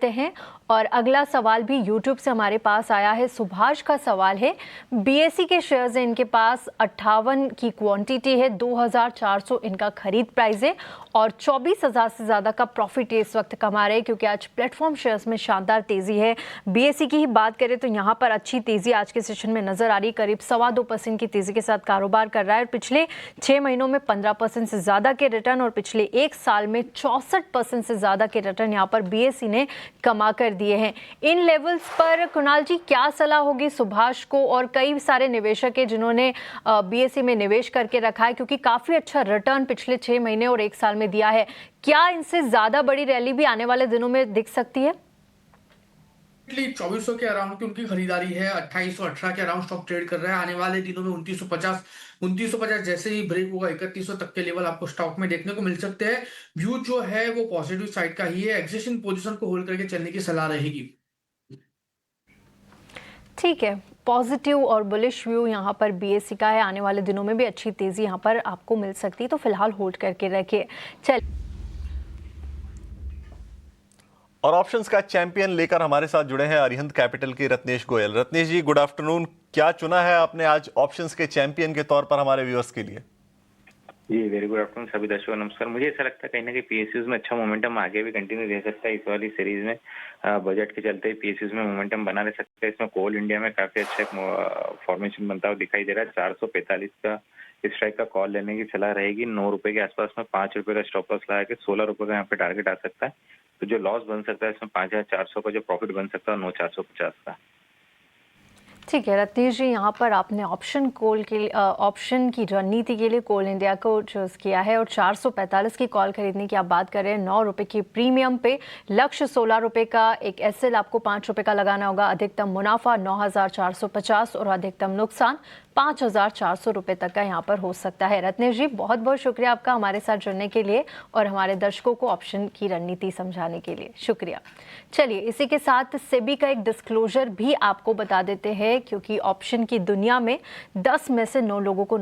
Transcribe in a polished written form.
हैं। और अगला सवाल भी YouTube से हमारे पास आया है। सुभाष का सवाल है, BSE के शेयर्स हैं, इनके पास 58 की क्वांटिटी है, 2400 इनका खरीद प्राइस है और 24,000 से ज़्यादा का प्रॉफिट इस वक्त कमा रहे हैं क्योंकि आज प्लेटफॉर्म शेयर्स में शानदार तेज़ी है। BSE की ही बात करें तो यहाँ पर अच्छी तेज़ी आज के सेशन में नज़र आ रही, करीब 2.25% की तेज़ी के साथ कारोबार कर रहा है और पिछले 6 महीनों में 15% से ज़्यादा के रिटर्न और पिछले 1 साल में 64% से ज़्यादा के रिटर्न यहाँ पर BSE ने कमा कर दिए हैं। इन लेवल्स पर कुणाल जी क्या सलाह होगी सुभाष को, और कई सारे निवेशक हैं जिन्होंने BSE में निवेश करके रखा है क्योंकि काफी अच्छा रिटर्न पिछले 6 महीने और 1 साल में दिया है, क्या इनसे ज्यादा बड़ी रैली भी आने वाले दिनों में दिख सकती है? 2400 के अराउंड की उनकी खरीदारी है, 2818 के अराउंड स्टॉक ट्रेड कर रहा है। आने वाले दिनों में 2950 जैसे ही ब्रेक होगा 3100 तक के लेवल आपको स्टॉक में देखने को मिल सकते हैं। व्यू जो है वो पॉजिटिव साइड का ही है, एग्जिस्टिंग पोजीशन को होल्ड करके चलने की सलाह रहेगी। ठीक है, पॉजिटिव और बुलिश व्यू यहाँ पर BSE का है, आने वाले दिनों में भी अच्छी तेजी यहाँ पर आपको मिल सकती है, तो फिलहाल होल्ड करके रखिए। चलिए, और ऑप्शंस का चैंपियन लेकर हमारे साथ जुड़े हैं अरिहंत कैपिटल के रत्नेश गोयल। रत्नेश जी, गुड आफ्टरनून। क्या चुना है आपने आज ऑप्शंस के चैंपियन के तौर पर हमारे व्यूअर्स के लिए? जी वेरी गुड आफ्टरनून सभी दर्शकों नमस्कार। मुझे ऐसा लगता है कहीं ना कहीं PSUs में अच्छा मोमेंटम आगे भी कंटिन्यू रह सकता है। इस वाली सीरीज में बजट के चलते PSUs में मोमेंटम बना रह सकता है। इसमें कोल इंडिया में काफी अच्छा एक फॉर्मेशन बनता हुआ दिखाई दे रहा है। 445 का स्ट्राइक का कॉल लेने की सलाह रहेगी। 9 रुपए के आसपास में 5 रुपए का स्टॉप लॉस लगा के 16 रुपए का यहाँ पे टारगेट आ सकता है। तो जो लॉस बन सकता है इसमें 5400 का जो प्रॉफिट बन सकता है 9450 का। ठीक है रत्नेश जी, यहाँ पर आपने ऑप्शन की रणनीति के लिए कोल इंडिया को चूज किया है और 445 की कॉल खरीदने की आप बात कर रहे हैं। 9 रुपए की प्रीमियम पे लक्ष्य 16 रुपए का, एक SL आपको 5 रुपए का लगाना होगा। अधिकतम मुनाफा 9450 और अधिकतम नुकसान 5400 रुपए तक का यहाँ पर हो सकता है। रत्नेश जी, बहुत बहुत शुक्रिया आपका हमारे साथ जुड़ने के लिए और हमारे दर्शकों को ऑप्शन की रणनीति समझाने के लिए, शुक्रिया। चलिए, इसी के साथ सेबी का एक डिस्क्लोजर भी आपको बता देते हैं क्योंकि ऑप्शन की दुनिया में 10 में से 9 लोगों को